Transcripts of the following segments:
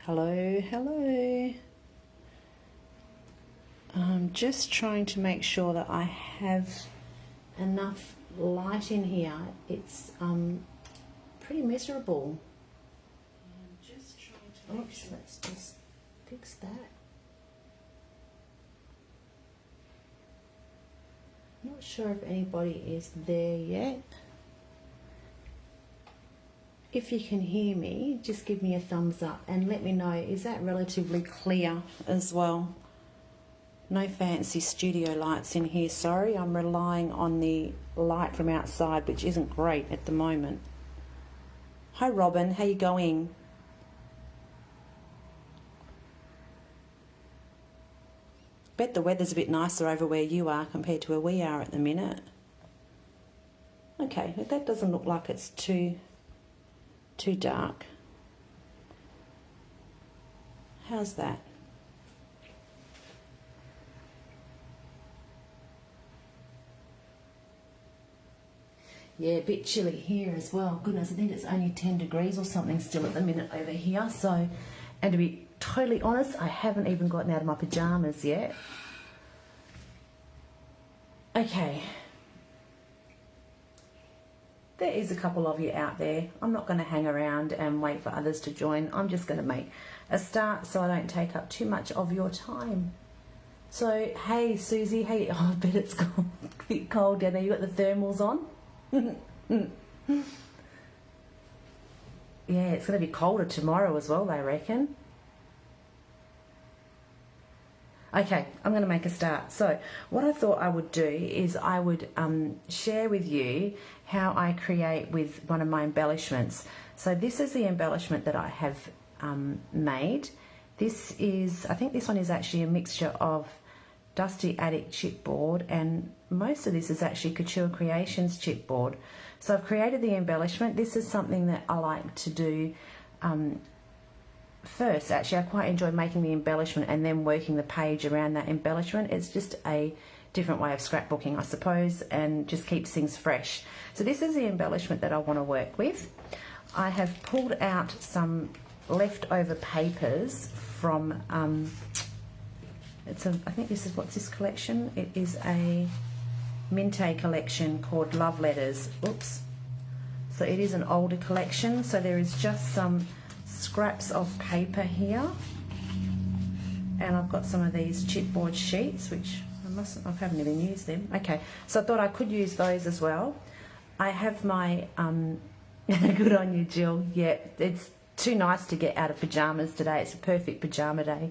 Hello, hello. I'm just trying to make sure that I have enough light in here. It's pretty miserable. I'm just trying to Oops, let's just fix that. Not sure if anybody is there yet. If you can hear me, just give me a thumbs up and let me know, is that relatively clear as well? No fancy studio lights in here, sorry. I'm relying on the light from outside, which isn't great at the moment. Hi Robin, how you going? Bet the weather's a bit nicer over where you are compared to where we are at the minute. Okay, that doesn't look like it's too dark. How's that? Yeah, a bit chilly here as well. Goodness, I think it's only 10 degrees or something still at the minute over here. So, and to be totally honest, I haven't even gotten out of my pajamas yet. Okay. There is a couple of you out there. I'm not going to hang around and wait for others to join. I'm just going to make a start so I don't take up too much of your time. So, hey Susie, hey, oh, I bet it's a bit cold down there. You got the thermals on? Yeah, it's going to be colder tomorrow as well, I reckon. Okay, I'm going to make a start. So what I thought I would do is I would share with you how I create with one of my embellishments. So this is the embellishment that I have made. This is, I think this one is actually a mixture of Dusty Attic chipboard, and most of this is actually Couture Creations chipboard. So I've created the embellishment. This is something that I like to do first. Actually, I quite enjoy making the embellishment and then working the page around that embellishment. It's just a different way of scrapbooking, I suppose, and just keeps things fresh. So this is the embellishment that I want to work with. I have pulled out some leftover papers from I think this is, what's this collection? It is a Mintay collection called Love Letters. Oops. So it is an older collection. So there is just some scraps of paper here. And I've got some of these chipboard sheets, which I haven't even used them. Okay, so I thought I could use those as well. I have my, good on you, Jill. Yeah, it's too nice to get out of pajamas today. It's a perfect pajama day.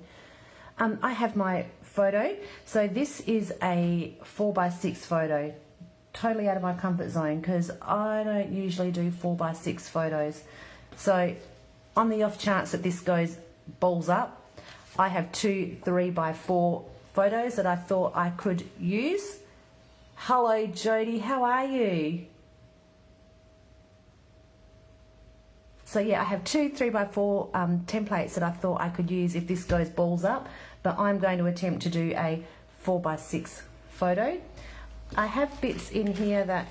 I have my photo. So this is a 4x6 photo. Totally out of my comfort zone because I don't usually do 4x6 photos. So on the off chance that this goes balls up, I have two 3x4 photos that I thought I could use. Hello Jody, how are you? So yeah, I have two 3x4 templates that I thought I could use if this goes balls up, but I'm going to attempt to do a 4x6 photo. I have bits in here that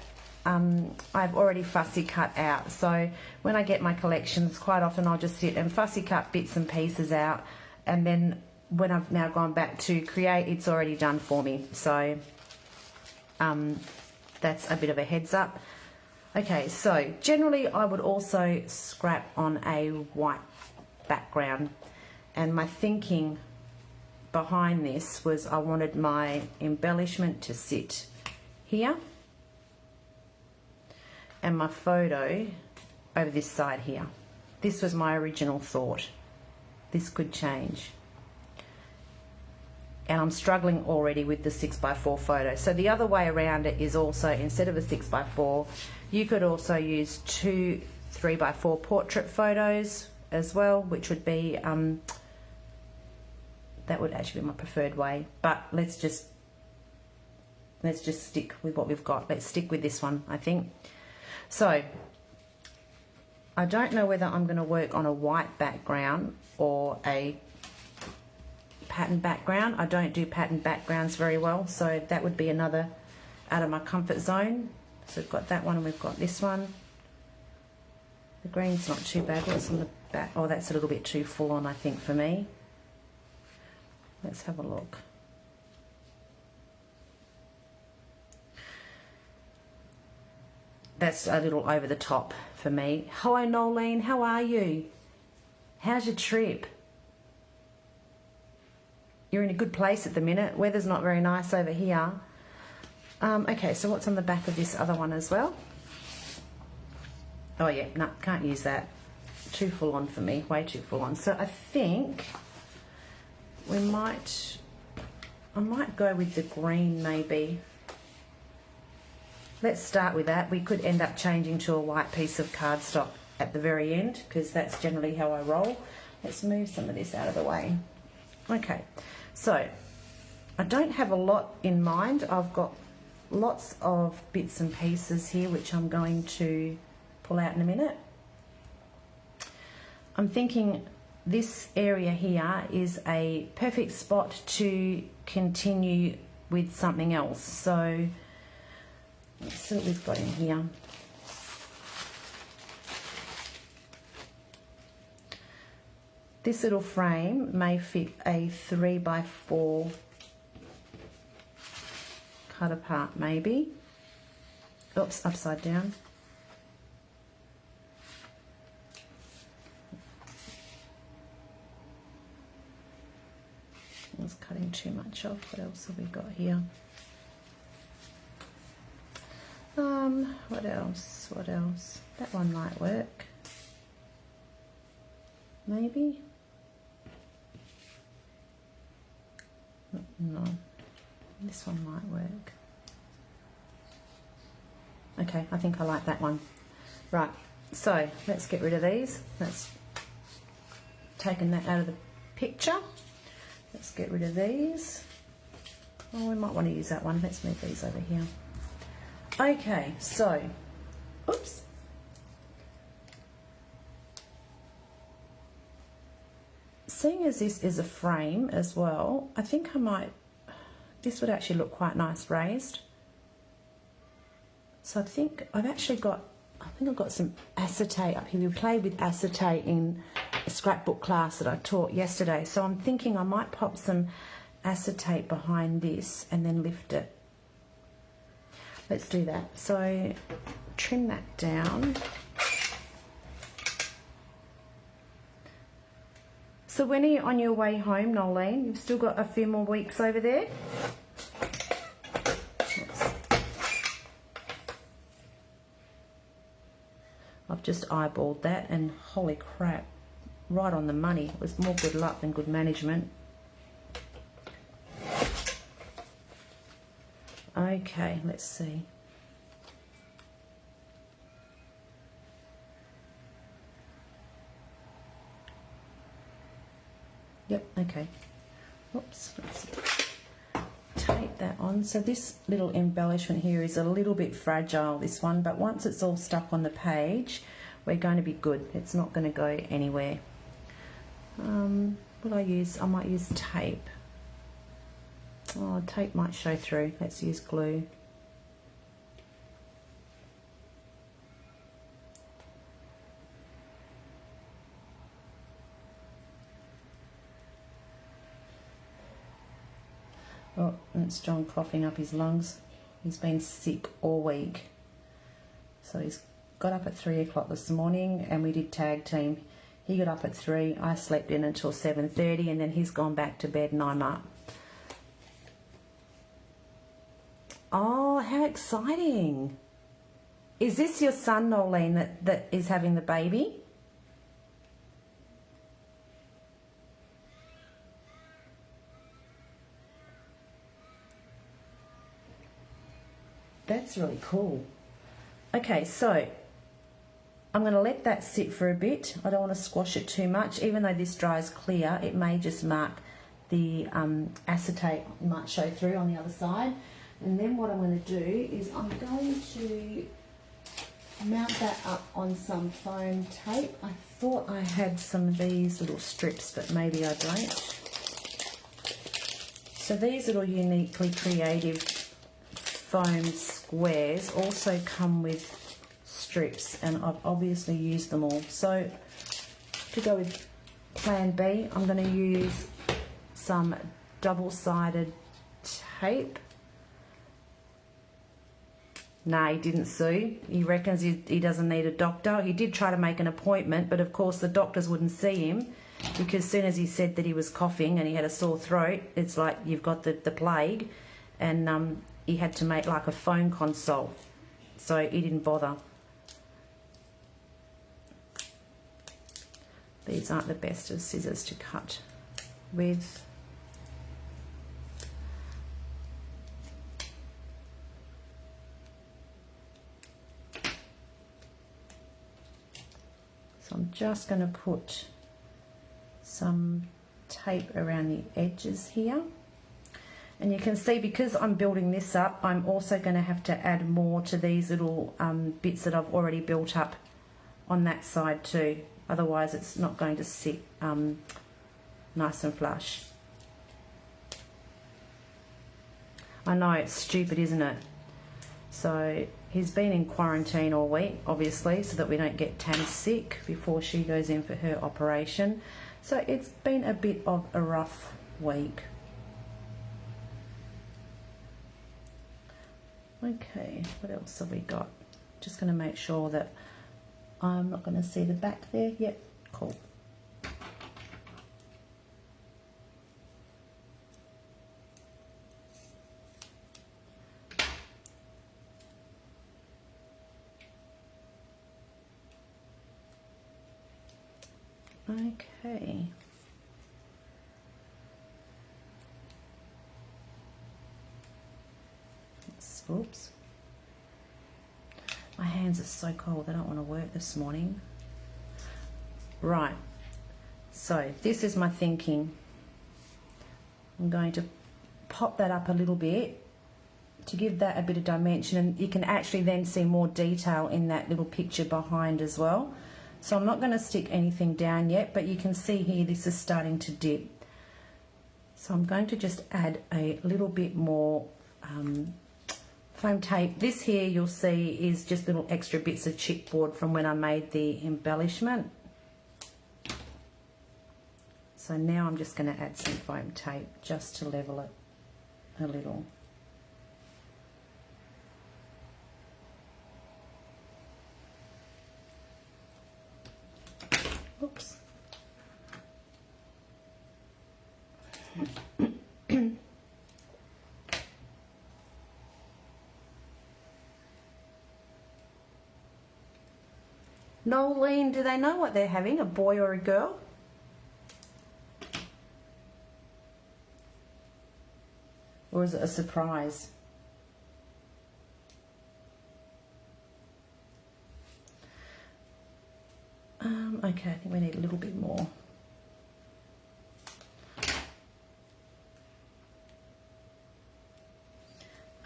I've already fussy cut out. So when I get my collections, quite often I'll just sit and fussy cut bits and pieces out, and then when I've now gone back to create, it's already done for me. So that's a bit of a heads up. Okay, so generally I would also scrap on a white background, and my thinking behind this was I wanted my embellishment to sit here and my photo over this side here. This was my original thought. This could change. And I'm struggling already with the 6x4 photo. So the other way around it is also, instead of a 6x4, you could also use two 3x4 portrait photos as well, which would be, that would actually be my preferred way. But let's just stick with what we've got. Let's stick with this one, I think. So I don't know whether I'm going to work on a white background or a pattern background. I don't do pattern backgrounds very well, so that would be another out of my comfort zone. So we've got that one and we've got this one. The green's not too bad. What's on the back? Oh, that's a little bit too full on, I think, for me. Let's have a look. That's a little over the top for me. Hi, Nolene. How are you? How's your trip? You're in a good place at the minute. Weather's not very nice over here. Okay, so what's on the back of this other one as well? Oh yeah, no, can't use that. Too full on for me, way too full on. So I think I might go with the green maybe. Let's start with that. We could end up changing to a white piece of cardstock at the very end because that's generally how I roll. Let's move some of this out of the way. Okay, so I don't have a lot in mind. I've got lots of bits and pieces here which I'm going to pull out in a minute. I'm thinking this area here is a perfect spot to continue with something else. So let's see what we've got in here. This little frame may fit a 3x4 cut apart maybe. Oops, upside down. I was cutting too much off. What else have we got here? What else? What else? That one might work. Maybe? No. This one might work. Okay, I think I like that one. Right, so let's get rid of these. That's taken that out of the picture. Let's get rid of these. Oh, we might want to use that one. Let's move these over here. Okay, so, oops. Seeing as this is a frame as well, I think I might, this would actually look quite nice raised. So I think I've actually got, I've got some acetate up here. We played with acetate in a scrapbook class that I taught yesterday. So I'm thinking I might pop some acetate behind this and then lift it. Let's do that. So trim that down. So when are you on your way home, Nolene? You've still got a few more weeks over there? I've just eyeballed that and holy crap, right on the money. It was more good luck than good management. Okay, let's see. Yep, okay. Oops, let's tape that on. So this little embellishment here is a little bit fragile, this one, but once it's all stuck on the page, we're going to be good. It's not going to go anywhere. What I use? I might use tape. Oh, tape might show through. Let's use glue. Oh, that's John coughing up his lungs. He's been sick all week. So he's got up at 3 o'clock this morning and we did tag team. He got up at 3, I slept in until 7:30 and then he's gone back to bed and I'm up. Oh, how exciting. Is this your son, Nolene, that is having the baby? That's really cool. Okay, so I'm going to let that sit for a bit. I don't want to squash it too much. Even though this dries clear, it may just mark the acetate might show through on the other side. And then what I'm going to do is I'm going to mount that up on some foam tape. I thought I had some of these little strips, but maybe I don't. So these little uniquely creative foam squares also come with strips, and I've obviously used them all. So to go with plan B, I'm going to use some double-sided tape. No, he didn't sue. He reckons he doesn't need a doctor. He did try to make an appointment, but of course the doctors wouldn't see him, because as soon as he said that he was coughing and he had a sore throat, it's like you've got the plague, and he had to make like a phone consult, so he didn't bother. These aren't the best of scissors to cut with. So I'm just going to put some tape around the edges here. And you can see, because I'm building this up, I'm also going to have to add more to these little bits that I've already built up on that side too. Otherwise it's not going to sit nice and flush. I know, it's stupid, isn't it? So he's been in quarantine all week, obviously, so that we don't get Tam sick before she goes in for her operation. So it's been a bit of a rough week. Okay, what else have we got? Just going to make sure that I'm not going to see the back there. Yep, cool. Okay. Oops. My hands are so cold, I don't want to work this morning. Right, so this is my thinking. I'm going to pop that up a little bit to give that a bit of dimension, and you can actually then see more detail in that little picture behind as well. So I'm not going to stick anything down yet, but you can see here this is starting to dip. So I'm going to just add a little bit more foam tape. This here you'll see is just little extra bits of chipboard from when I made the embellishment. So now I'm just going to add some foam tape just to level it a little. Oops. Nolene, do they know what they're having, a boy or a girl? Or is it a surprise? Okay, I think we need a little bit more.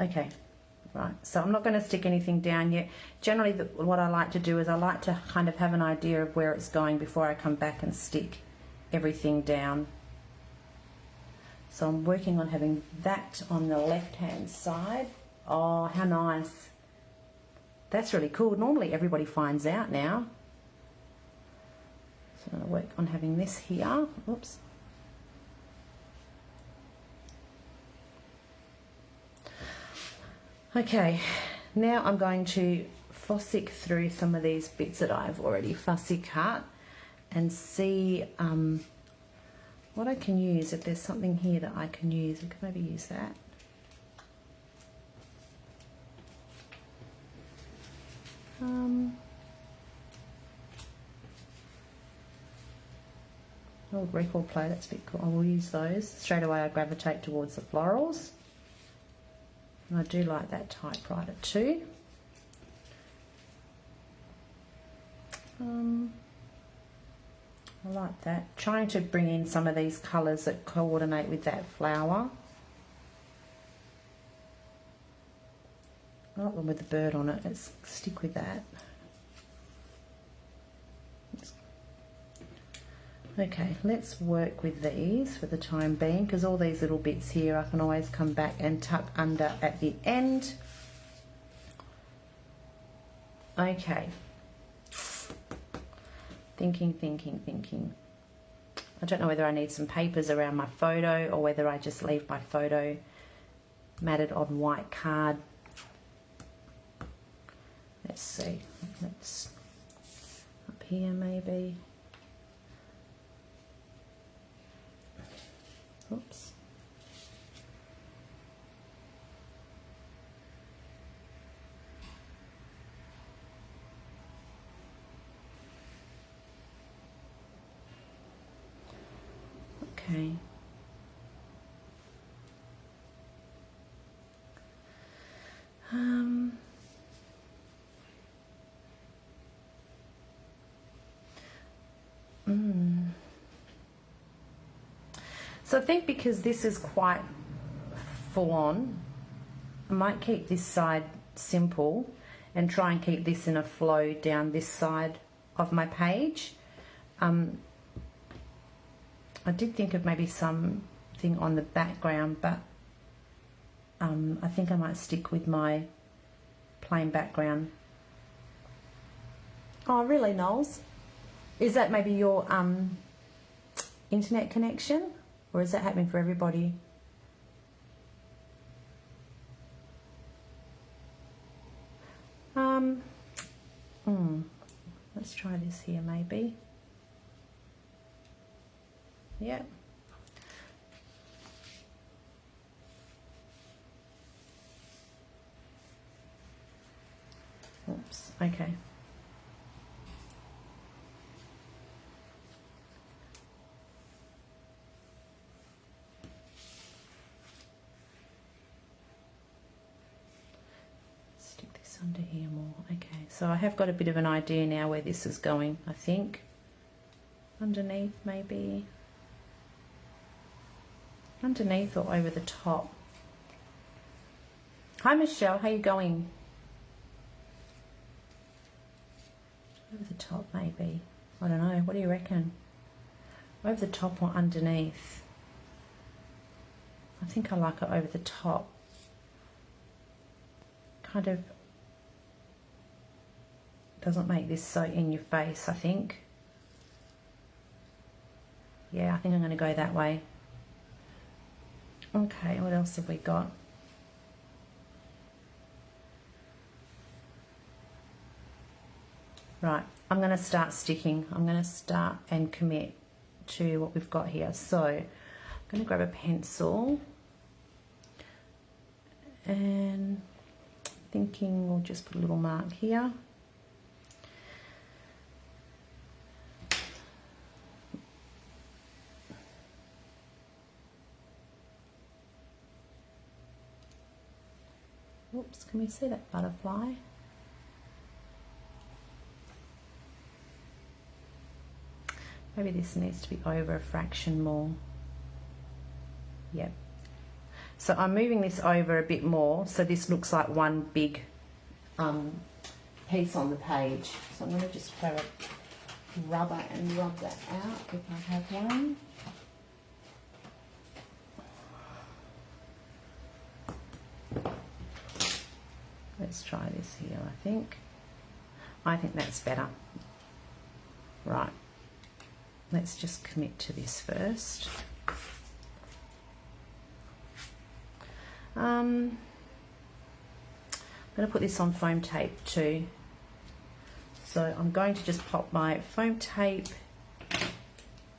Okay. Right, so I'm not going to stick anything down yet. Generally, what I like to do is I like to kind of have an idea of where it's going before I come back and stick everything down. So I'm working on having that on the left-hand side. Oh, how nice. That's really cool. Normally everybody finds out now. So I'm going to work on having this here. Oops. Okay, now I'm going to fussy through some of these bits that I've already fussy cut and see what I can use. If there's something here that I can use, I could maybe use that. Old record player, that's a bit cool. I will use those. Straight away I gravitate towards the florals. And I do like that typewriter too. I like that. Trying to bring in some of these colours that coordinate with that flower. I like one with the bird on it. Let's stick with that. Okay, let's work with these for the time being, because all these little bits here I can always come back and tuck under at the end. Okay. Thinking. I don't know whether I need some papers around my photo or whether I just leave my photo matted on white card. Let's see. Let's up here maybe. Oops. Okay. So I think because this is quite full on, I might keep this side simple and try and keep this in a flow down this side of my page. I did think of maybe something on the background, but I think I might stick with my plain background. Oh, really, Knowles? Is that maybe your internet connection? Or is that happening for everybody? Let's try this here maybe. Yeah. Oops, okay. Stick this under here more. Okay, so I have got a bit of an idea now where this is going, I think. Underneath maybe. Underneath or over the top. Hi Michelle, how you going? Over the top maybe. I don't know, what do you reckon? Over the top or underneath? I think I like it over the top. Kind of doesn't make this so in your face, I think. Yeah, I think I'm going to go that way. Okay, what else have we got? Right, I'm going to start sticking. I'm going to start and commit to what we've got here. So I'm going to grab a pencil and thinking we'll just put a little mark here. Oops, can we see that butterfly? Maybe this needs to be over a fraction more. Yep. So I'm moving this over a bit more so this looks like one big piece on the page. So I'm going to just grab a rubber and rub that out if I have one. Let's try this here, I think. I think that's better. Right. Let's just commit to this first. I'm going to put this on foam tape too. So I'm going to just pop my foam tape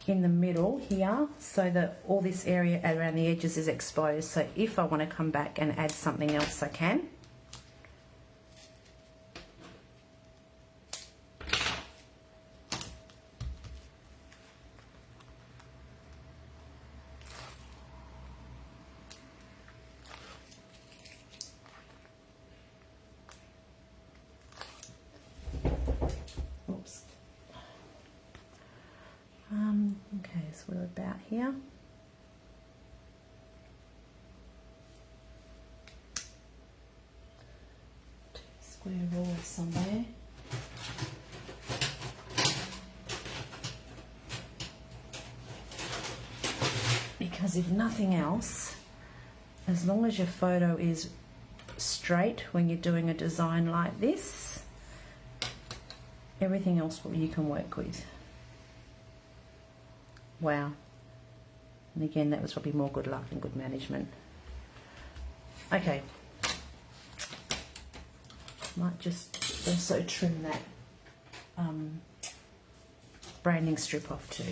in the middle here so that all this area around the edges is exposed. So if I want to come back and add something else, I can. Okay, so we're about here. Square roll somewhere. Because if nothing else, as long as your photo is straight when you're doing a design like this, everything else you can work with. Wow. And again, that was probably more good luck than good management. Okay. Might just also trim that branding strip off too.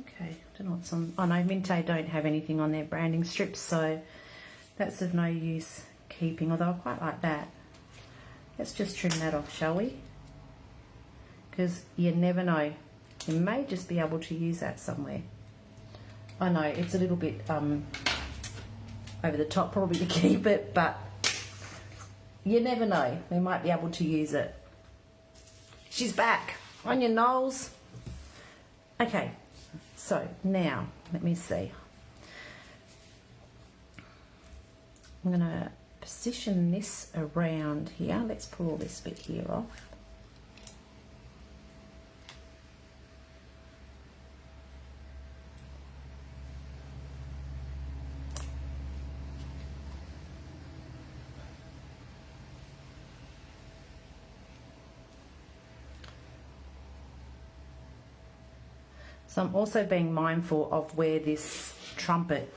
Okay, don't know what's on. Oh no, Mintay don't have anything on their branding strips, so that's of no use keeping, although I quite like that. Let's just trim that off, shall we? Because you never know. You may just be able to use that somewhere. I know, it's a little bit over the top probably to keep it, but you never know. We might be able to use it. She's back. On your nose. Okay. So now, let me see. I'm going to position this around here. Let's pull all this bit here off. So I'm also being mindful of where this trumpet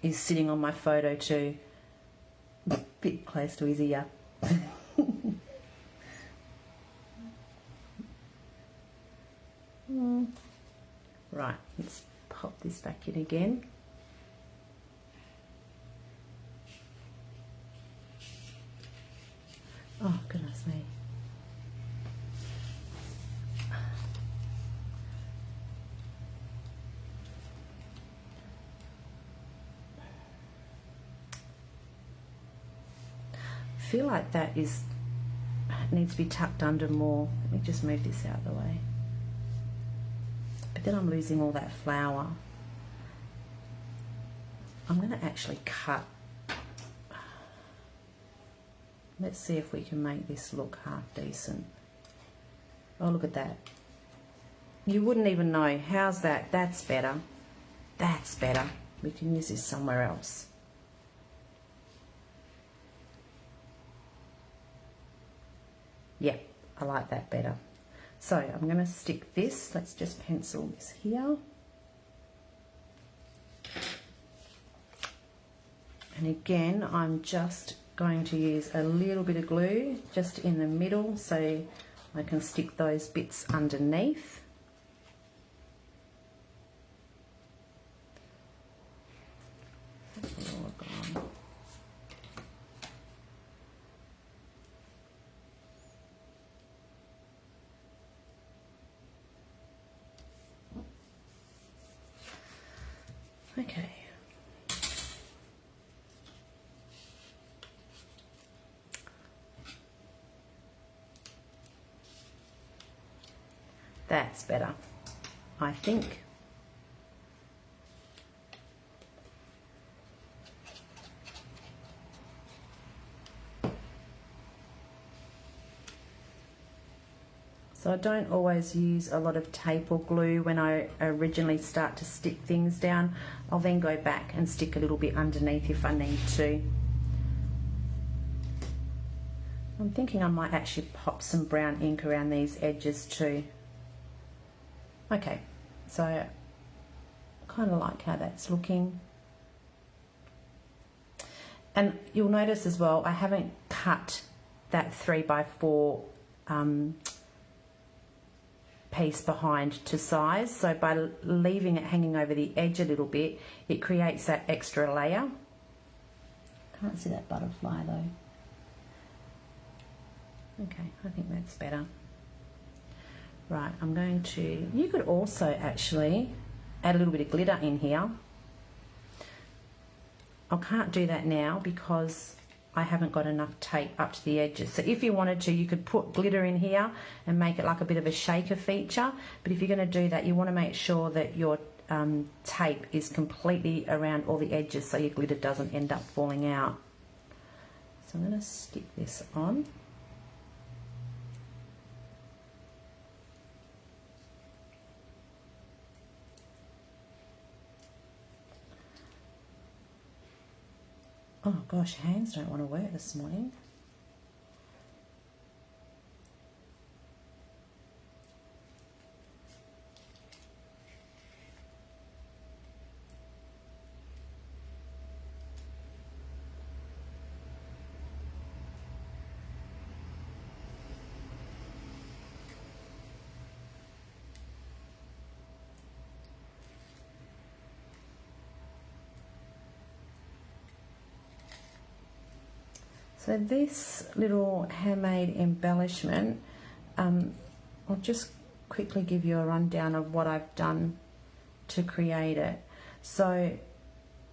is sitting on my photo too. A bit close to his ear. Right, let's pop this back in again. Oh, goodness me. I feel like that needs to be tucked under more. Let me just move this out of the way. But then I'm losing all that flour. I'm going to actually cut. Let's see if we can make this look half decent. Oh, look at that. You wouldn't even know. How's that? That's better. That's better. We can use this somewhere else. Yeah, I like that better. So I'm going to stick this. Let's just pencil this here. And again, I'm just going to use a little bit of glue just in the middle so I can stick those bits underneath. Okay. That's better, I think. So I don't always use a lot of tape or glue when I originally start to stick things down. I'll then go back and stick a little bit underneath if I need to. I'm thinking I might actually pop some brown ink around these edges too. Okay, so I kind of like how that's looking. And you'll notice as well, I haven't cut that 3x4 piece behind to size, so by leaving it hanging over the edge a little bit, it creates that extra layer. Can't see that butterfly though. Okay, I think that's better. Right, I'm going to, you could also actually add a little bit of glitter in here. I can't do that now because I haven't got enough tape up to the edges. So if you wanted to, you could put glitter in here and make it like a bit of a shaker feature. But if you're going to do that, you want to make sure that your tape is completely around all the edges so your glitter doesn't end up falling out. So I'm going to stick this on. Oh gosh, hands don't want to work this morning. So this little handmade embellishment, I'll just quickly give you a rundown of what I've done to create it. So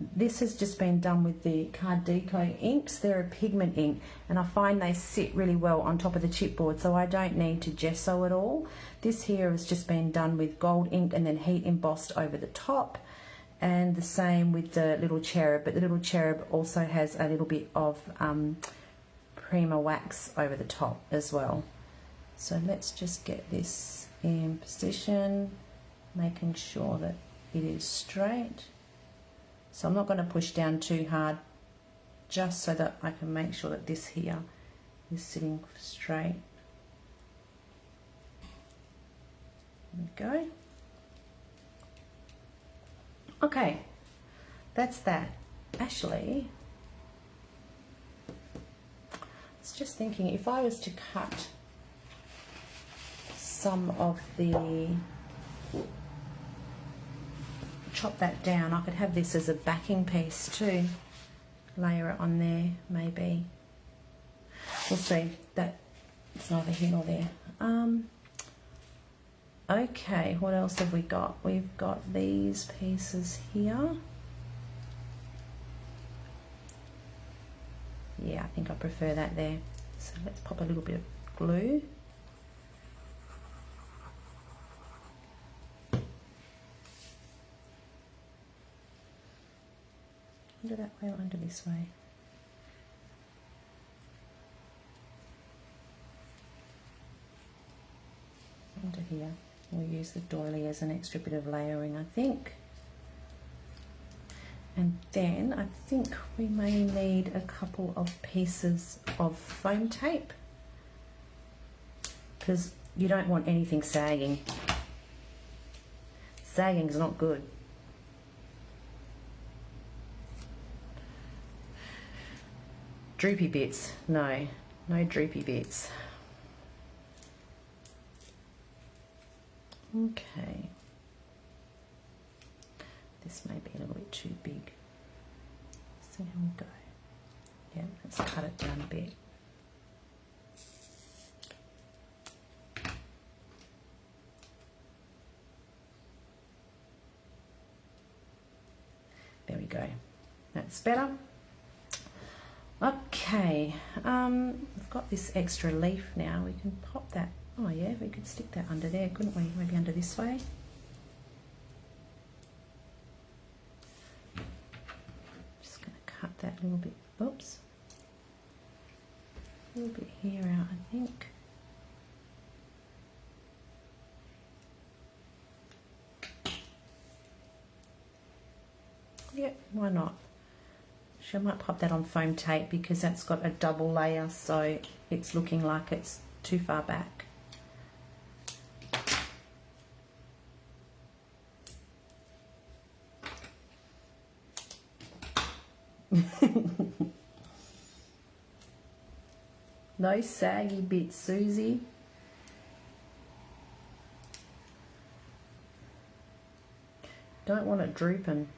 this has just been done with the Card Deco inks. They're a pigment ink, and I find they sit really well on top of the chipboard, so I don't need to gesso it all. This here has just been done with gold ink and then heat embossed over the top. And the same with the little cherub, but the little cherub also has a little bit of Prima wax over the top as well. So let's just get this in position, making sure that it is straight. So I'm not going to push down too hard, just so that I can make sure that this here is sitting straight. There we go. Okay, that's that. Actually, I was just thinking, if I was to cut some of the, chop that down, I could have this as a backing piece too. Layer it on there, maybe. We'll see. That it's neither here nor there. Okay, what else have we got? We've got these pieces here. Yeah, I think I prefer that there. So let's pop a little bit of glue. Under that way or under this way? Under here. We'll use the doily as an extra bit of layering, I think. And then I think we may need a couple of pieces of foam tape, because you don't want anything sagging. Sagging is not good. Droopy bits, no droopy bits. Okay, this may be a little bit too big. See how we go. Yeah, let's cut it down a bit. There we go. That's better. Okay, we've got this extra leaf now. We can pop that. Oh yeah, we could stick that under there, couldn't we? Maybe under this way. Just going to cut that little bit. Oops. A little bit here out, I think. Yep, why not? I might pop that on foam tape because that's got a double layer, so it's looking like it's too far back. No saggy bits, Susie. Don't want it drooping.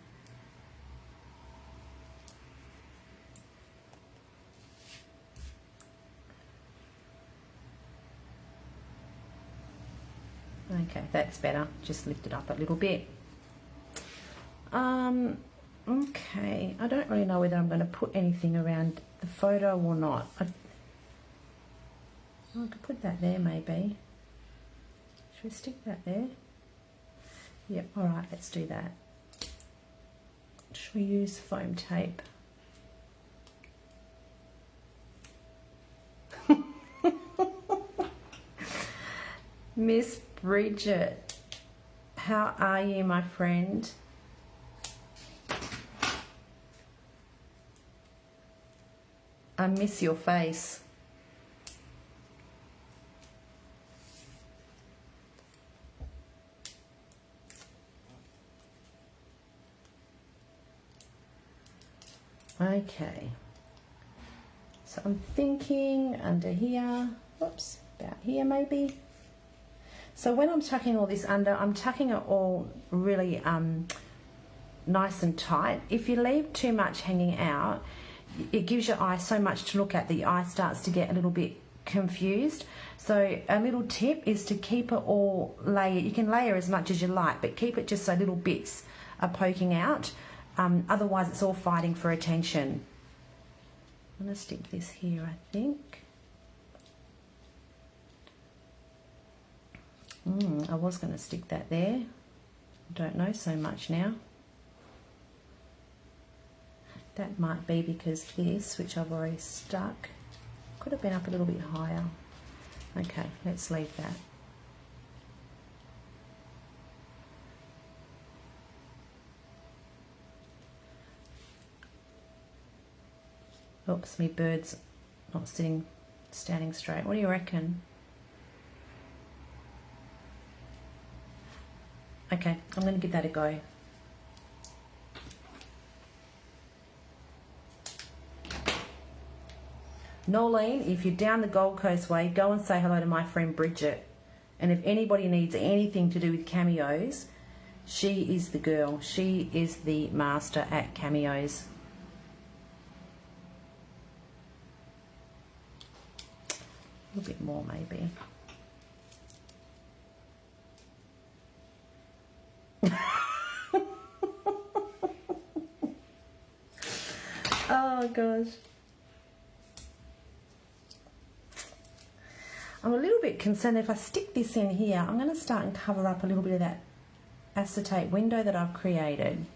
Okay, that's better. Just lift it up a little bit. Okay, I don't really know whether I'm going to put anything around the photo or not. I could put that there maybe. Should we stick that there? Yep, alright, let's do that. Should we use foam tape? Miss Bridget, how are you, my friend? I miss your face. Okay, so I'm thinking under here, whoops, about here maybe. So when I'm tucking all this under, I'm tucking it all really nice and tight. If you leave too much hanging out, it gives your eye so much to look at that your eye starts to get a little bit confused. So a little tip is to keep it all layered. You can layer as much as you like, but keep it just so little bits are poking out. Otherwise it's all fighting for attention. I'm going to stick this here, I think. I was going to stick that there. I don't know so much now. That might be because this, which I've already stuck, could have been up a little bit higher. Okay, let's leave that. Oops, my bird's not standing straight. What do you reckon? Okay, I'm going to give that a go. Nolene, if you're down the Gold Coast way, go and say hello to my friend Bridget. And if anybody needs anything to do with cameos, she is the girl. She is the master at cameos. A little bit more maybe. Oh gosh. I'm a little bit concerned if I stick this in here, I'm going to start and cover up a little bit of that acetate window that I've created.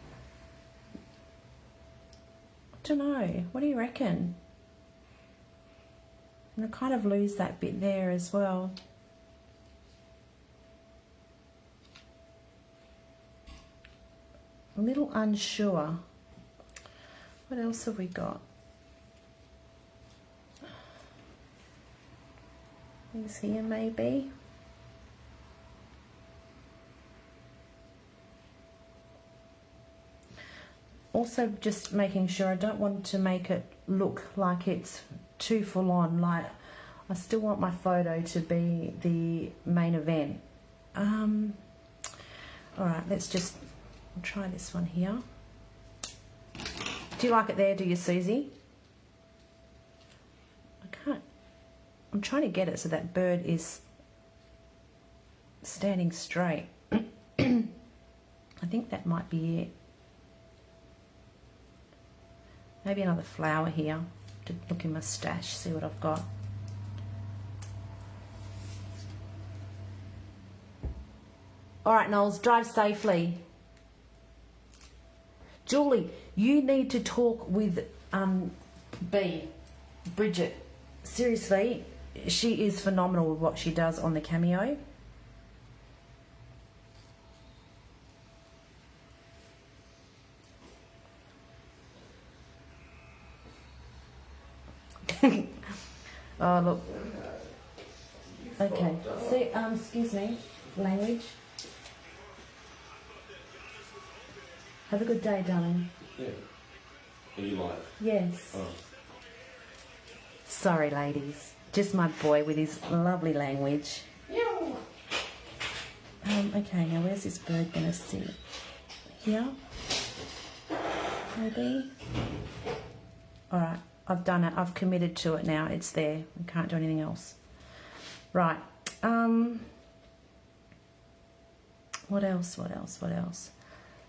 I don't know. What do you reckon? And I kind of lose that bit there as well. A little unsure. What else have we got? These here maybe. Also just making sure I don't want to make it look like it's too full on, like I still want my photo to be the main event. Alright, let's just try this one here. Do you like it there, do you, Susie? I can't. I'm trying to get it so that bird is standing straight. I think that might be it. Maybe another flower here. To look in my stash, see what I've got. Alright, Knowles, drive safely. Julie, you need to talk with Bridget. Seriously, she is phenomenal with what she does on the cameo. Oh, look. Okay. See, excuse me. Language. Have a good day, darling. Yeah. Are you live? Yes. Oh. Sorry, ladies. Just my boy with his lovely language. Okay, now where's this bird going to sit? Here? Maybe? Alright, I've done it. I've committed to it now. It's there. I can't do anything else. Right. What else?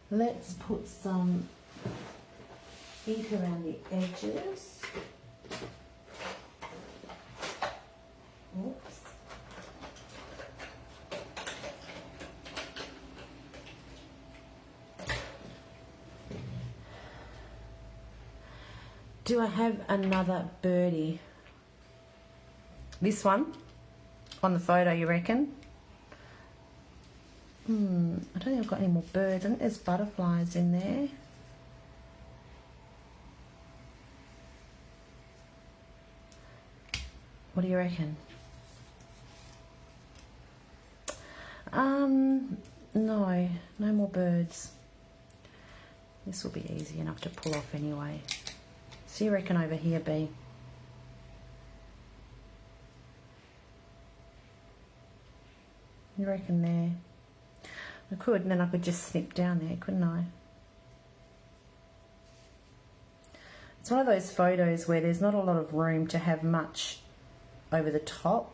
Let's put some ink around the edges. Oops. Do I have another birdie? This one on the photo, you reckon? I don't think I've got any more birds. I think there's butterflies in there. What do you reckon? No, no more birds. This will be easy enough to pull off anyway. So you reckon over here, B? You reckon there? I could, and then I could just snip down there, couldn't I? It's one of those photos where there's not a lot of room to have much over the top.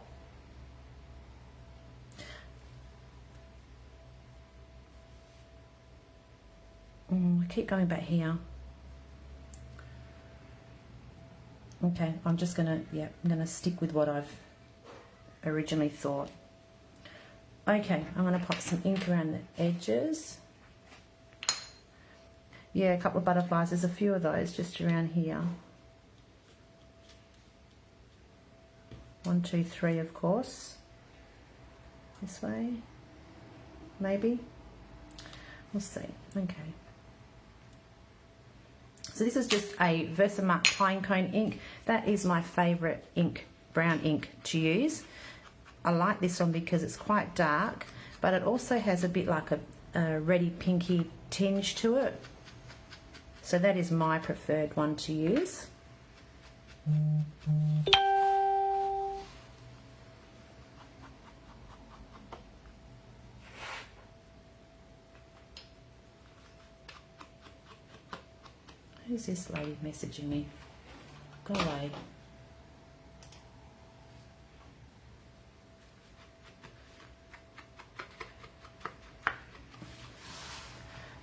I keep going back here. Okay, I'm just gonna, I'm gonna stick with what I've originally thought. Okay, I'm gonna pop some ink around the edges. Yeah, a couple of butterflies. There's a few of those just around here. 1, 2, 3, of course. This way, maybe. We'll see. Okay. So this is just a Versamark Pinecone ink. That is my favourite ink, brown ink to use. I like this one because it's quite dark, but it also has a bit like a reddy pinky tinge to it. So that is my preferred one to use. Who's this lady messaging me? Go away.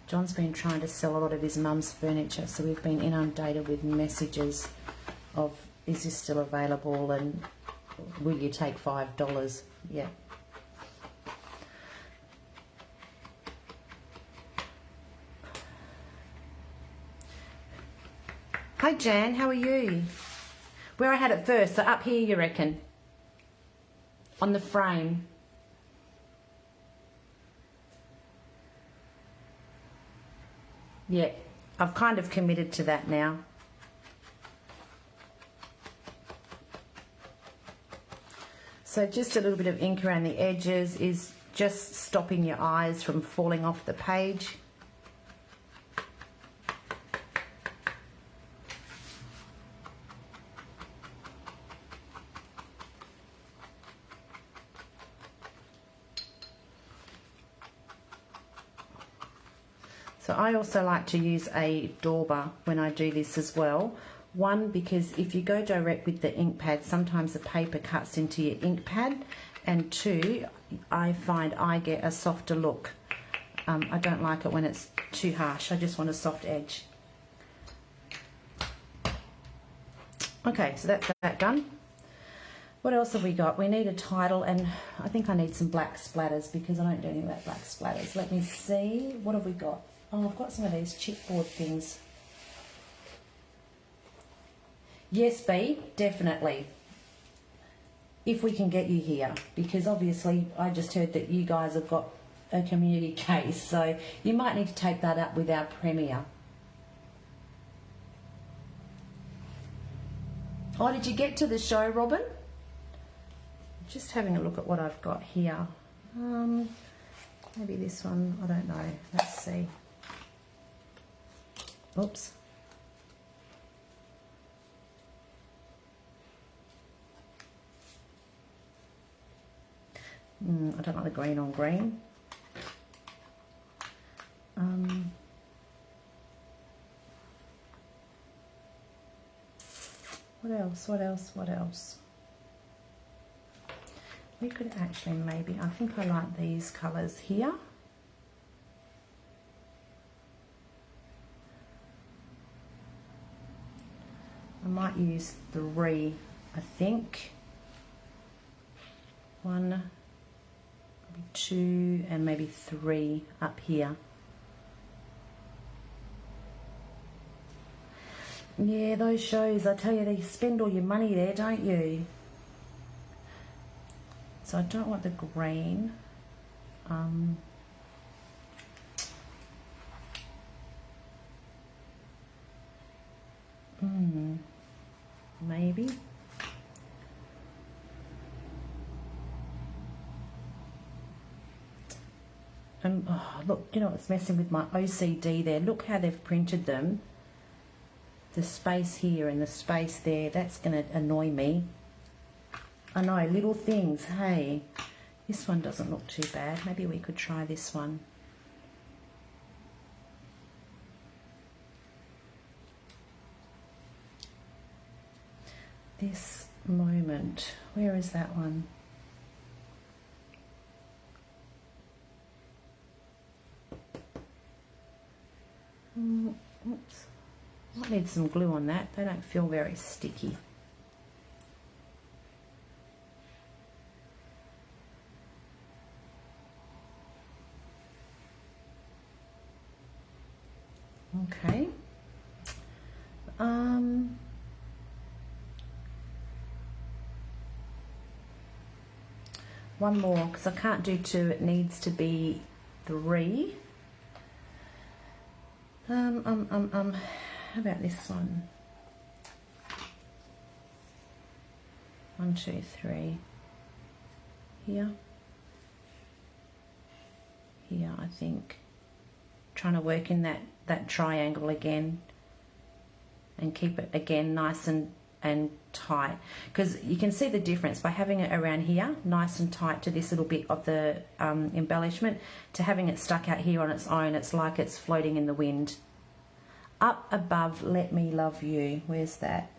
John's been trying to sell a lot of his mum's furniture, so we've been inundated with messages of, is this still available, and will you take $5? Yeah. Hi Jan, how are you? Where I had it first, so up here you reckon? On the frame. Yeah, I've kind of committed to that now. So just a little bit of ink around the edges is just stopping your eyes from falling off the page. So I also like to use a dauber when I do this as well. One, because if you go direct with the ink pad, sometimes the paper cuts into your ink pad. And two, I find I get a softer look. I don't like it when it's too harsh. I just want a soft edge. Okay, so that's that done. What else have we got? We need a title, and I think I need some black splatters because I don't do any of that black splatters. Let me see. What have we got? Oh, I've got some of these chipboard things. Yes, B, definitely. If we can get you here, because obviously I just heard that you guys have got a community case, so you might need to take that up with our premier. Oh, did you get to the show, Robin? Just having a look at what I've got here. Maybe this one, I don't know. Let's see. Oops. I don't like the green on green. What else? What else? What else? We could actually maybe, I think I like these colours here. I might use 3, I think. 1, maybe 2, and maybe 3 up here. Yeah, those shows, I tell you, you spend all your money there, don't you? So I don't want the green. Maybe. And oh, look, you know, it's messing with my OCD there. Look how they've printed them. The space here and the space there, that's going to annoy me. I know, little things. Hey, this one doesn't look too bad. Maybe we could try this one. This moment, where is that one? Oops. Might need some glue on that. They don't feel very sticky. Okay. One more, because I can't do two. It needs to be 3. How about this one? 1, 2, 3. Here. Here, I think. Trying to work in that triangle again and keep it again nice and tight, because you can see the difference by having it around here nice and tight to this little bit of the embellishment, to having it stuck out here on its own. It's like it's floating in the wind. Up above, let me love you. Where's that?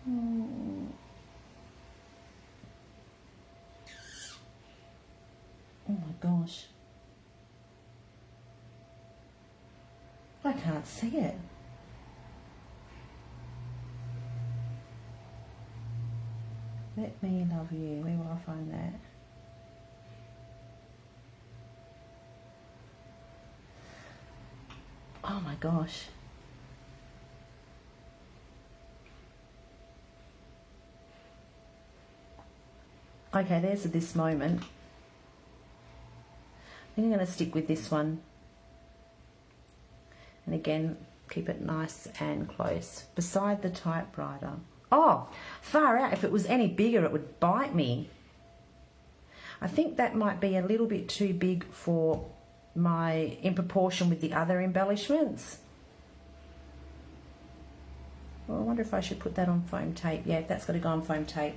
Oh my gosh, I can't see it. Let me love you. Where will I find that? Oh my gosh. Okay, there's this moment. I think I'm going to stick with this one. And again, keep it nice and close. Beside the typewriter. Oh, far out. If it was any bigger, it would bite me. I think that might be a little bit too big for in proportion with the other embellishments. Well, I wonder if I should put that on foam tape. Yeah, that's got to go on foam tape.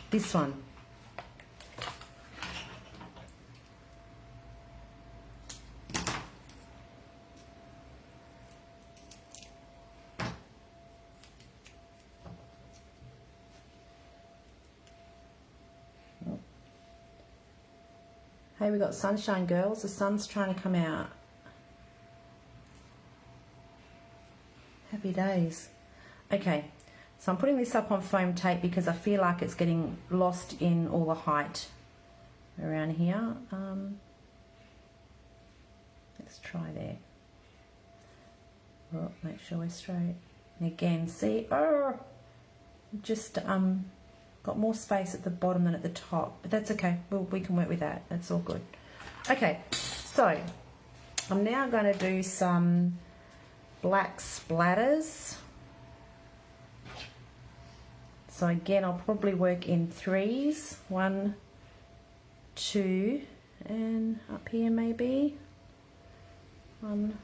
This one. Hey, we got sunshine, girls. The sun's trying to come out. Happy days. Okay, so I'm putting this up on foam tape because I feel like it's getting lost in all the height around here. Let's try there. Oh, make sure we're straight. And again, see, oh, just got more space at the bottom than at the top, but that's okay. We can work with that. That's all good. Okay, so I'm now going to do some black splatters. So again, I'll probably work in 3s. 1, 2, and up here maybe. Let's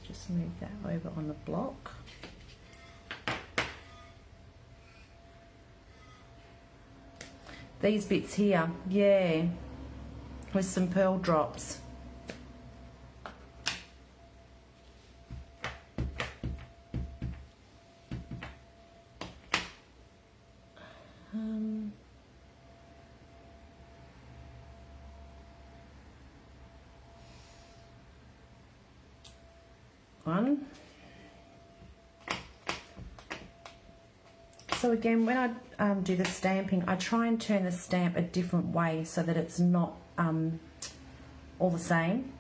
just move that over on the block. These bits here, yeah, with some pearl drops. One. So again, when I do the stamping, I try and turn the stamp a different way so that it's not all the same.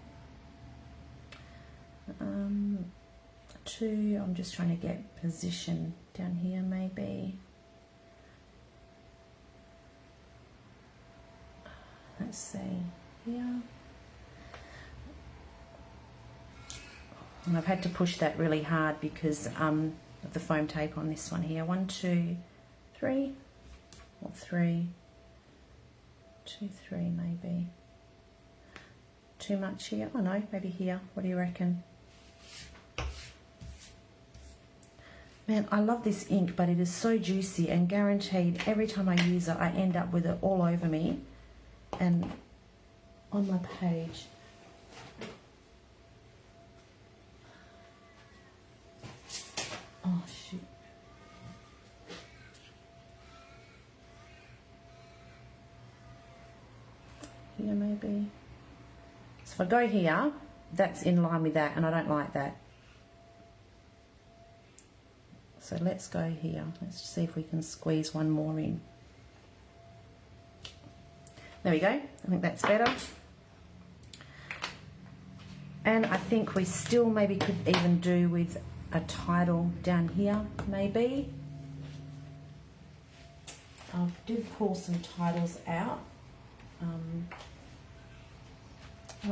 2, I'm just trying to get position down here maybe. Let's see, here. And I've had to push that really hard because of the foam tape on this one here. 1, 2, 3, or 3, 2, 3 maybe. Too much here? Oh no, maybe here. What do you reckon? Man, I love this ink, but it is so juicy and guaranteed every time I use it, I end up with it all over me and on my page. Oh, shoot. Here maybe. So if I go here, that's in line with that, and I don't like that. So let's go here. Let's see if we can squeeze one more in. There we go. I think that's better. And I think we still maybe could even do with a title down here, maybe. I did pull some titles out. And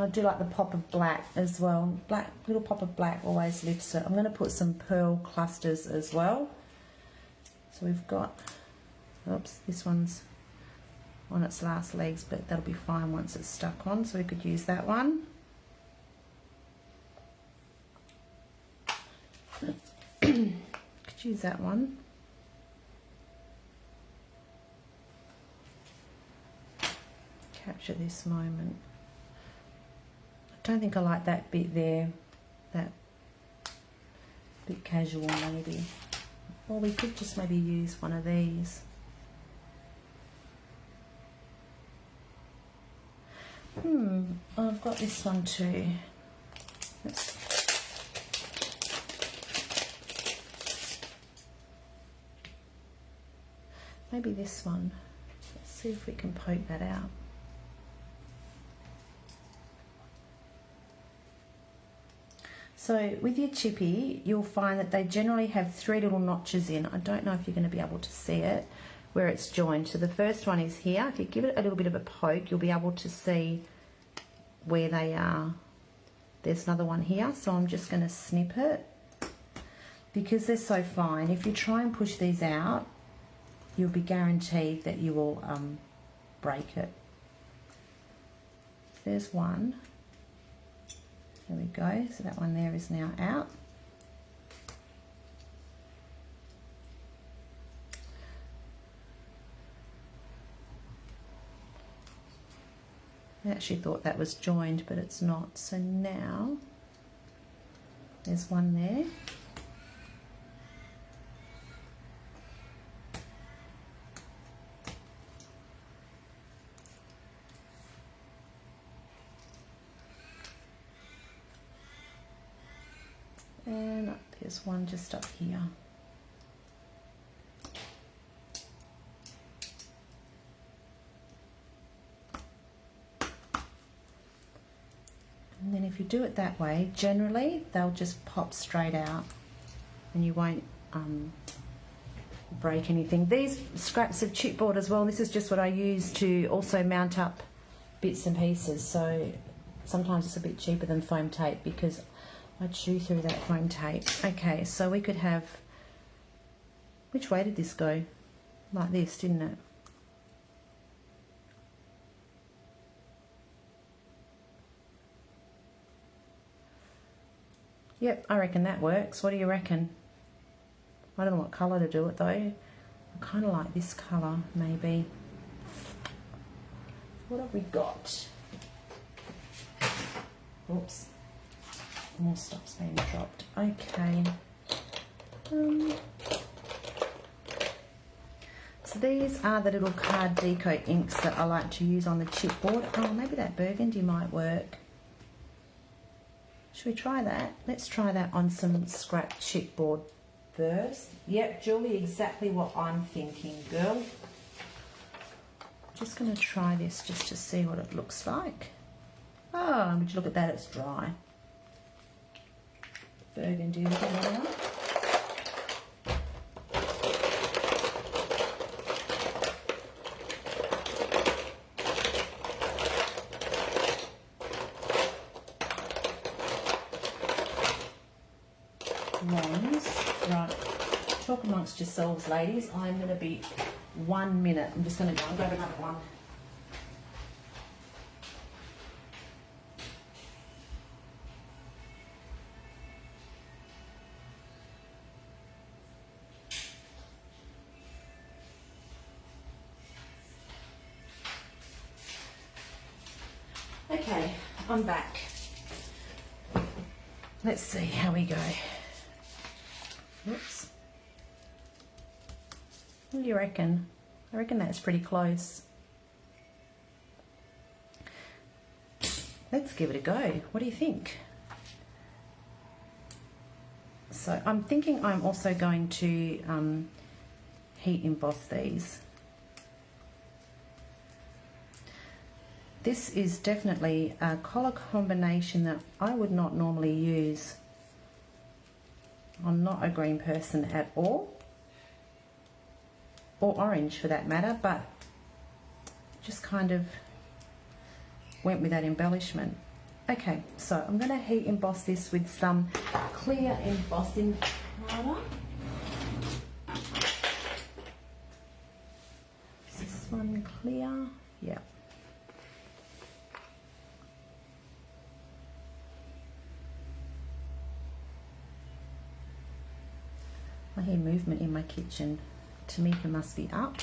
I do like the pop of black as well. Black, little pop of black always lifts it. I'm going to put some pearl clusters as well. So we've got, oops, this one's on its last legs, but that'll be fine once it's stuck on. So we could use that one. Could use that one. Capture this moment. I don't think I like that bit there, that bit casual maybe. Or we could just maybe use one of these. I've got this one too. Maybe this one. Let's see if we can poke that out. So with your chippy, you'll find that they generally have 3 little notches in. I don't know if you're going to be able to see it, where it's joined. So the first one is here. If you give it a little bit of a poke, you'll be able to see where they are. There's another one here, so I'm just going to snip it. Because they're so fine, if you try and push these out, you'll be guaranteed that you will break it. There's one. There we go, so that one there is now out. I actually thought that was joined, but it's not. So now, there's one there. And there's one just up here. And then if you do it that way, generally they'll just pop straight out and you won't break anything. These scraps of chipboard as well, this is just what I use to also mount up bits and pieces. So sometimes it's a bit cheaper than foam tape because I chew through that foam tape. Okay, so we could have, which way did this go? Like this, didn't it? Yep, I reckon that works. What do you reckon? I don't know what colour to do it though. I kind of like this colour, maybe. What have we got? Oops. More stuff's being dropped. Okay. So these are the little card deco inks that I like to use on the chipboard. Oh, maybe that burgundy might work. Should we try that? Let's try that on some scrap chipboard first. Yep, Julie, exactly what I'm thinking, girl. Just going to try this just to see what it looks like. Oh, would you look at that? It's dry. Burgundy, look at that. wands. Right, talk amongst yourselves, ladies. I'm going to be 1 minute. I'm just going to go and grab another one. Okay, I'm back. Let's see how we go. Oops. What do you reckon? I reckon that's pretty close. Let's give it a go. What do you think? So I'm thinking I'm also going to heat emboss these. This is definitely a colour combination that I would not normally use. I'm not a green person at all, or orange for that matter, but just kind of went with that embellishment. Okay, so I'm going to heat emboss this with some clear embossing powder. Is this one clear? Yeah. I hear movement in my kitchen. Tamika must be up.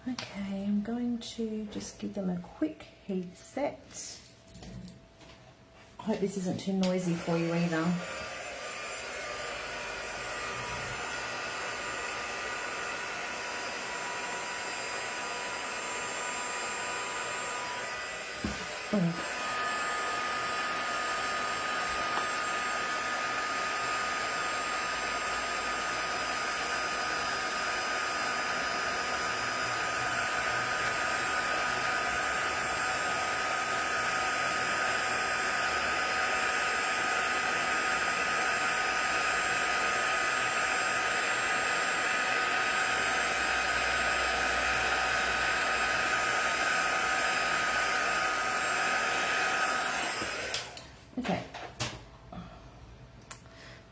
Okay, I'm going to just give them a quick heat set. I hope this isn't too noisy for you either. Oh. Okay,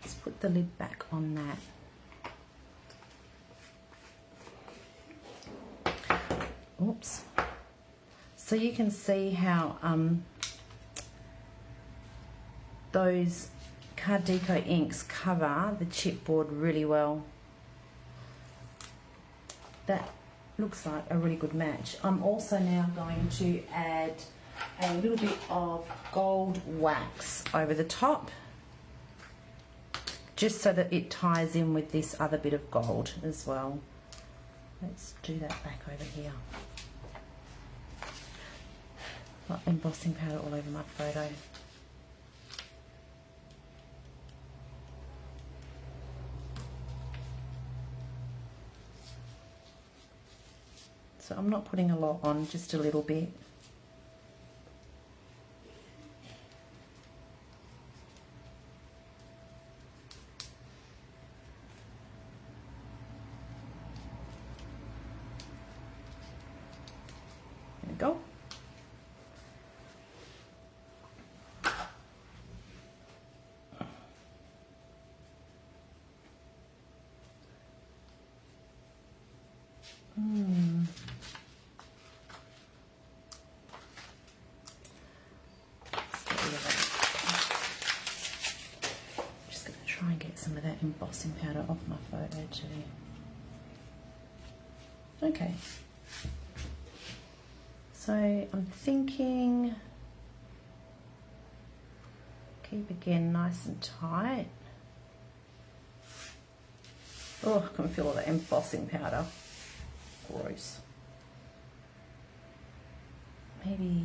let's put the lid back on that. Oops. So you can see how those Card Deco inks cover the chipboard really well. That looks like a really good match. I'm also now going to add a little bit of gold wax over the top, just so that it ties in with this other bit of gold as well. Let's do that back over here. Got embossing powder all over my photo. So I'm not putting a lot on, just a little bit. There we go. Just going to try and get some of that embossing powder off my photo too. Okay. So I'm thinking, keep again nice and tight. Oh, I can feel all the embossing powder. Gross. Maybe,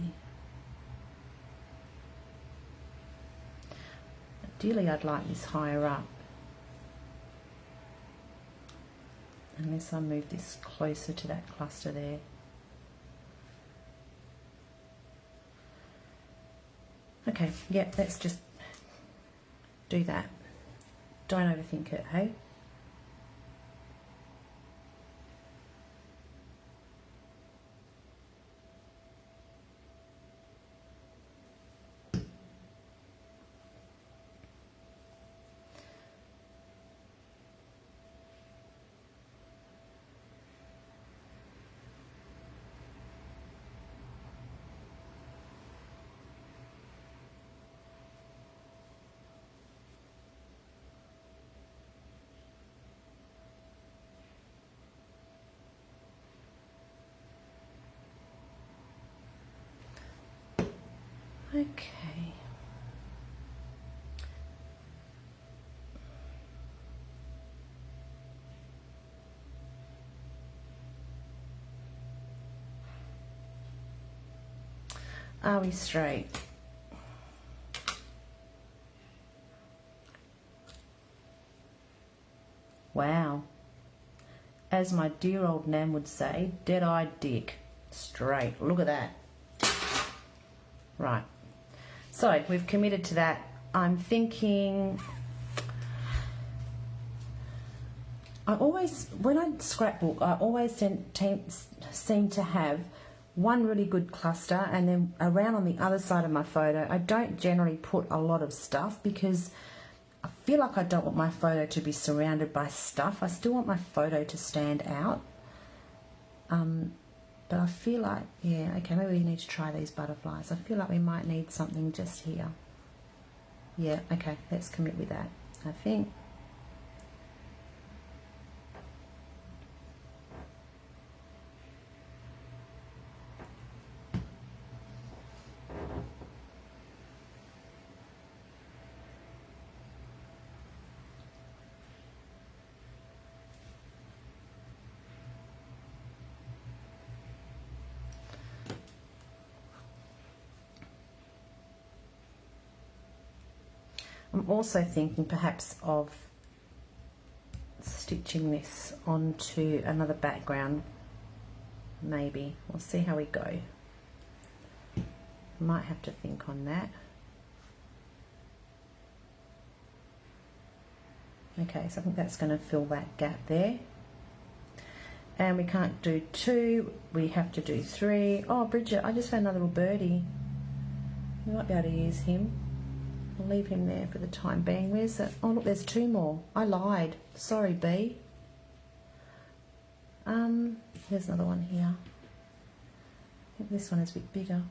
ideally I'd like this higher up. Unless I move this closer to that cluster there. Okay, yeah, let's just do that. Don't overthink it, hey? Okay. Are we straight? Wow. As my dear old Nan would say, dead-eyed dick. Straight. Look at that. Right. So we've committed to that. I'm thinking, when I scrapbook, I always seem to have one really good cluster, and then around on the other side of my photo, I don't generally put a lot of stuff because I feel like I don't want my photo to be surrounded by stuff. I still want my photo to stand out. But I feel like, yeah, okay, maybe we need to try these butterflies. I feel like we might need something just here. Yeah, okay, let's commit with that, I think. I'm also thinking perhaps of stitching this onto another background, maybe. We'll see how we go. Might have to think on that. Okay, so I think that's going to fill that gap there. And we can't do 2, we have to do 3. Oh, Bridget, I just found another little birdie. You might be able to use him. I'll leave him there for the time being. Where's that? Oh, look, there's 2 more. I lied. Sorry, B. There's another one here. I think this one is a bit bigger.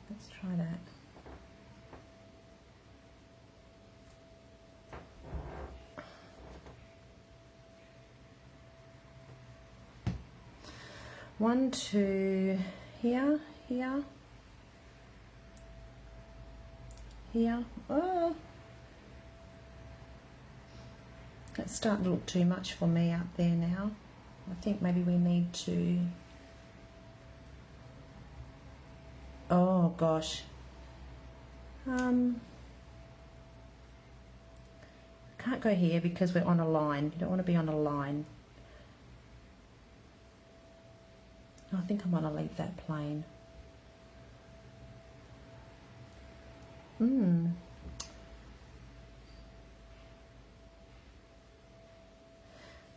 Let's try that. One, 2, here, here. Here. Oh, it's starting to look too much for me up there now. I think maybe we need to, oh gosh, can't go here because we're on a line. You don't want to be on a line. I think I want to leave that plain.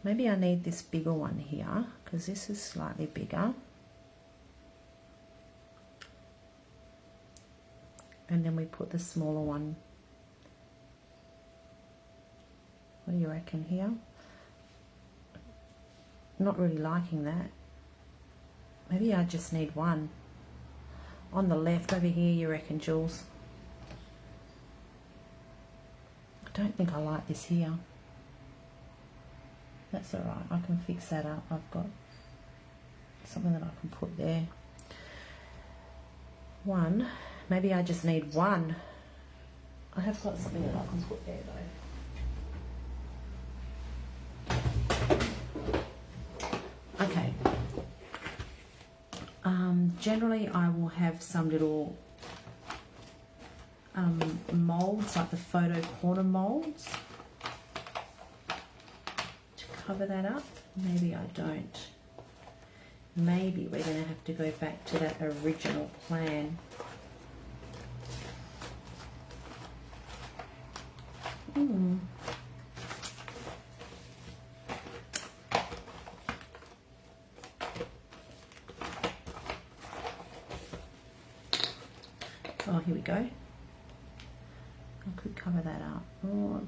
Maybe I need this bigger one here because this is slightly bigger. And then we put the smaller one. What do you reckon here? Not really liking that. Maybe I just need one. On the left over here, you reckon, Jules? I don't think I like this here. That's alright, I can fix that up. I've got something that I can put there. One, maybe I just need one. I have got something that I can put there though. Okay. Generally I will have some little molds, like the photo corner molds, to cover that up. Maybe I don't. Maybe we're going to have to go back to that original plan. Oh, here we go. I could cover that up. Oh.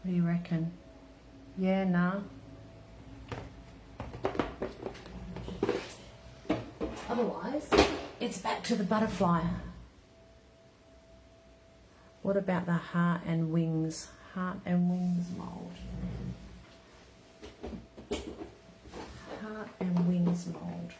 What do you reckon? Yeah, nah. Otherwise, it's back to the butterfly. What about the heart and wings? Heart and wings mould. Heart and wings mould.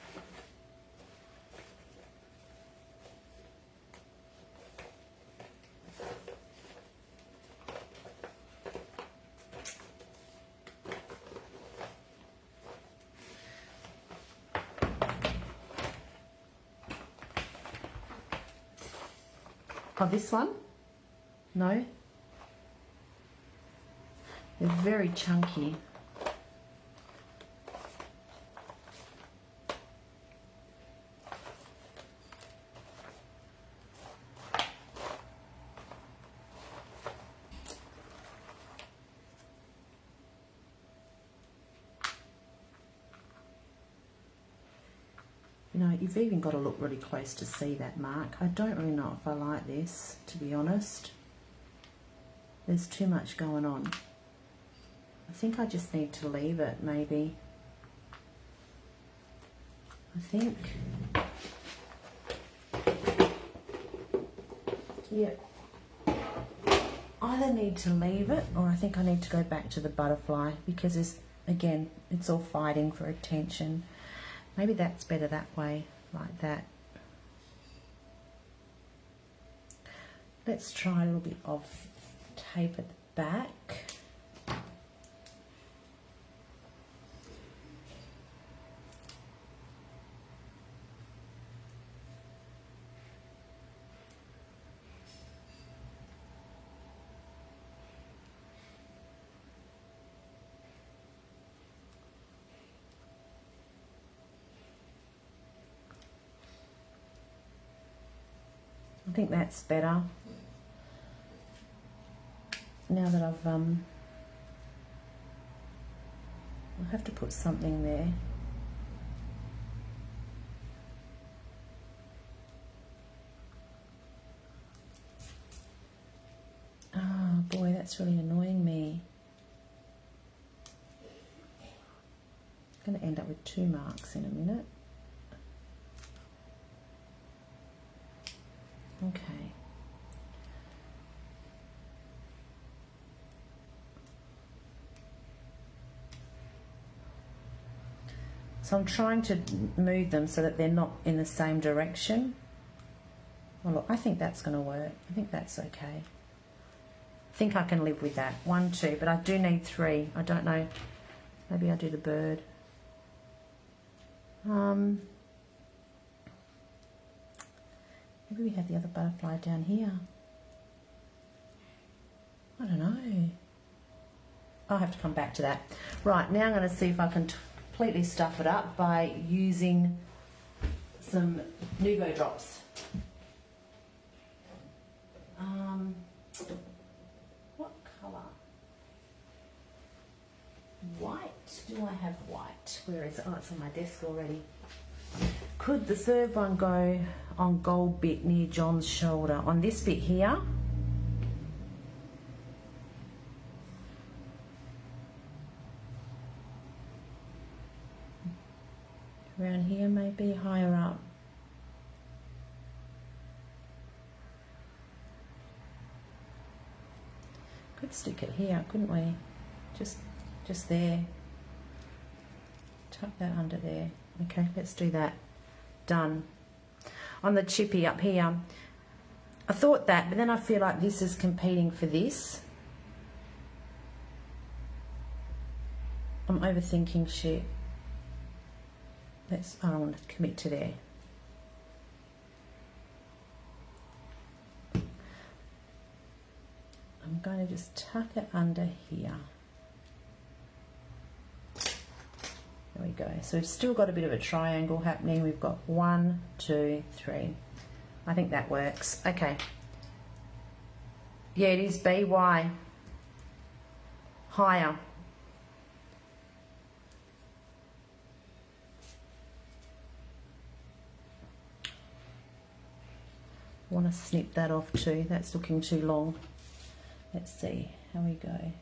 Oh, this one? No? They're very chunky. You know, you've even got to look really close to see that mark. I don't really know if I like this, to be honest. There's too much going on. I think I just need to leave it, maybe. I think. Yeah. Either need to leave it, or I think I need to go back to the butterfly, because it's, again, it's all fighting for attention. Maybe that's better that way, like that. Let's try a little bit of tape at the back. I think that's better. Now that I'll have to put something there. Oh boy, that's really annoying me. I'm going to end up with 2 marks in a minute. Okay. So I'm trying to move them so that they're not in the same direction. Well, look, I think that's going to work. I think that's okay. I think I can live with that. 1, 2, but I do need 3. I don't know. Maybe I'll do the bird. Maybe we have the other butterfly down here. I don't know. I'll have to come back to that. Right, now I'm going to see if I can completely stuff it up by using some Nuvo drops. What colour? White. Do I have white? Where is it? Oh, it's on my desk already. Could the third one go on gold bit near John's shoulder? On this bit here? Around here, maybe higher up. Could stick it here, couldn't we? Just there. Tuck that under there. Okay, let's do that. Done. On the chippy up here, I thought that, but then I feel like this is competing for this. I'm overthinking shit. I don't want to commit to there. I'm going to just tuck it under here. There we go. So we've still got a bit of a triangle happening. We've got 1, 2, 3. I think that works. Okay. Yeah, it is BY. Higher. I want to snip that off too. That's looking too long. Let's see how we go.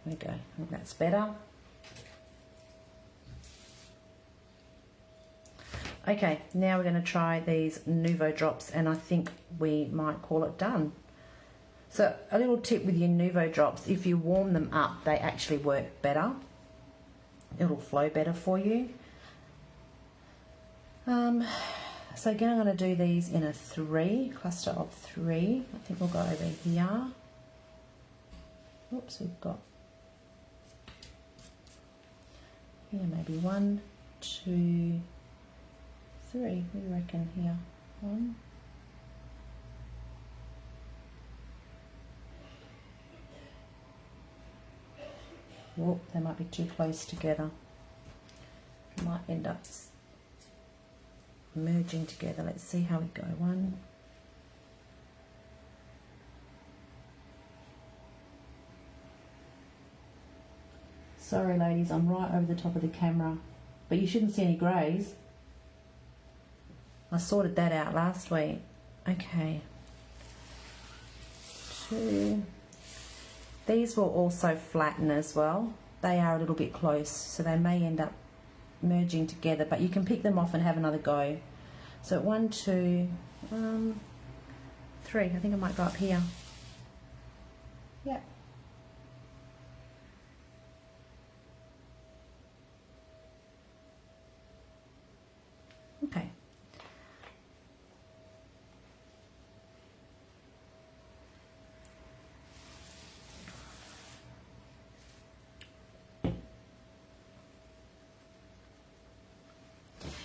There we go. I think that's better. Okay, now we're going to try these Nouveau drops, and I think we might call it done. So a little tip with your Nouveau drops, if you warm them up, they actually work better. It'll flow better for you. So again, I'm going to do these in a 3, cluster of 3. I think we'll go over here. Oops, we've got here maybe 1, 2, 3. What do you reckon here? 1. Whoop, they might be too close together. Might end up merging together. Let's see how we go. 1. Sorry ladies, I'm right over the top of the camera, but you shouldn't see any greys. I sorted that out last week. Okay. 2. These will also flatten as well. They are a little bit close, so they may end up merging together, but you can pick them off and have another go. So 1, 2, 3. I think I might go up here. Yep. Okay.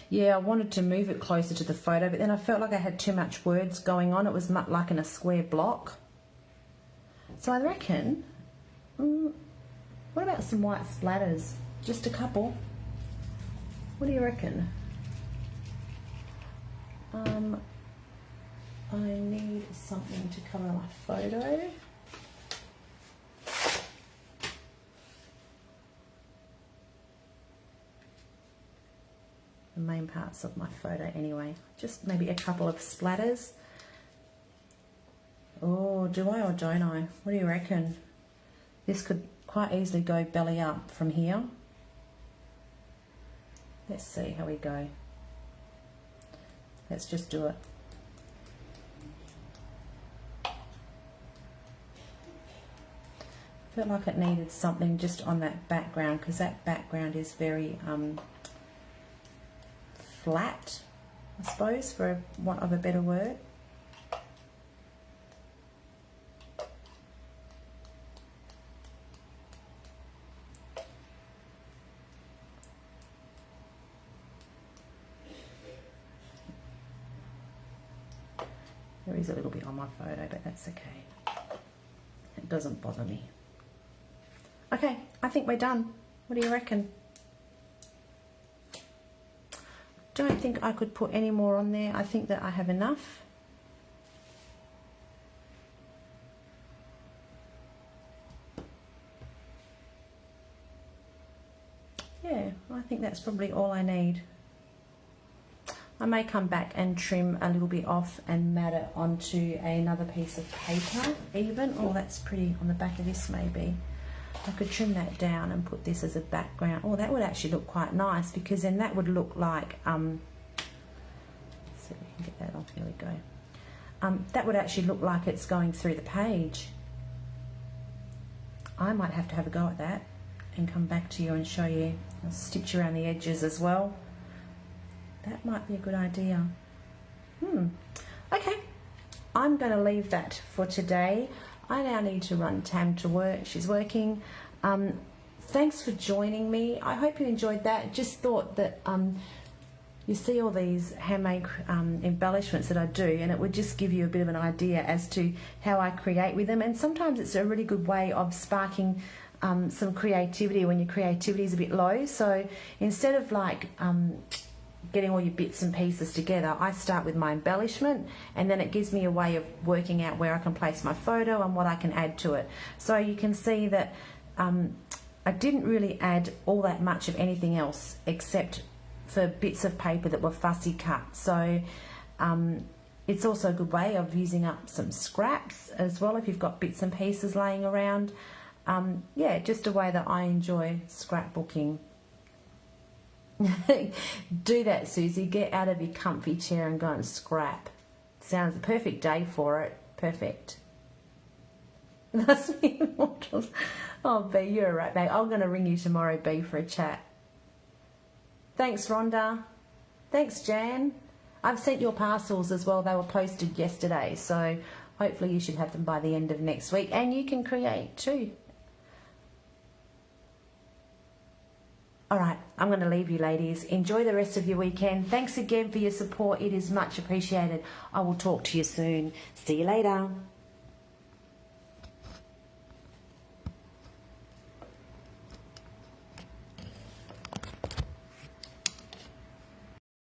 Yeah, I wanted to move it closer to the photo, but then I felt like I had too much words going on. It was like in a square block. So I reckon, what about some white splatters? Just a couple. What do you reckon? I need something to cover my photo. The main parts of my photo anyway. Just maybe a couple of splatters. Oh, do I or don't I? What do you reckon? This could quite easily go belly up from here. Let's see how we go. Let's just do it. Felt like it needed something just on that background, because that background is very flat, I suppose, for want of a better word. There is a little bit on my photo, but that's okay. It doesn't bother me. Okay, I think we're done. What do you reckon? Don't think I could put any more on there. I think that I have enough. Yeah, I think that's probably all I need. I may come back and trim a little bit off and mat it onto another piece of paper even. Oh, that's pretty on the back of this maybe. I could trim that down and put this as a background. Oh, that would actually look quite nice, because then that would look like, let's see if we can get that off, here we go. That would actually look like it's going through the page. I might have to have a go at that and come back to you and show you. I'll stitch around the edges as well. That might be a good idea. Okay, I'm going to leave that for today. I now need to run Tam to work. She's working. Thanks for joining me. I hope you enjoyed that. Just thought that, you see all these handmade embellishments that I do, and it would just give you a bit of an idea as to how I create with them. And sometimes it's a really good way of sparking some creativity when your creativity is a bit low. So instead of like getting all your bits and pieces together, I start with my embellishment, and then it gives me a way of working out where I can place my photo and what I can add to it. So you can see that I didn't really add all that much of anything else except for bits of paper that were fussy cut. So it's also a good way of using up some scraps as well if you've got bits and pieces laying around. Yeah, just a way that I enjoy scrapbooking. Do that, Susie. Get out of your comfy chair and go and scrap. Sounds a perfect day for it. Perfect. That's me, Immortals. Oh, B, you're right, babe. I'm going to ring you tomorrow, B, for a chat. Thanks, Rhonda. Thanks, Jan. I've sent your parcels as well. They were posted yesterday, so hopefully you should have them by the end of next week. And you can create too. All right, I'm going to leave you, ladies. Enjoy the rest of your weekend. Thanks again for your support. It is much appreciated. I will talk to you soon. See you later.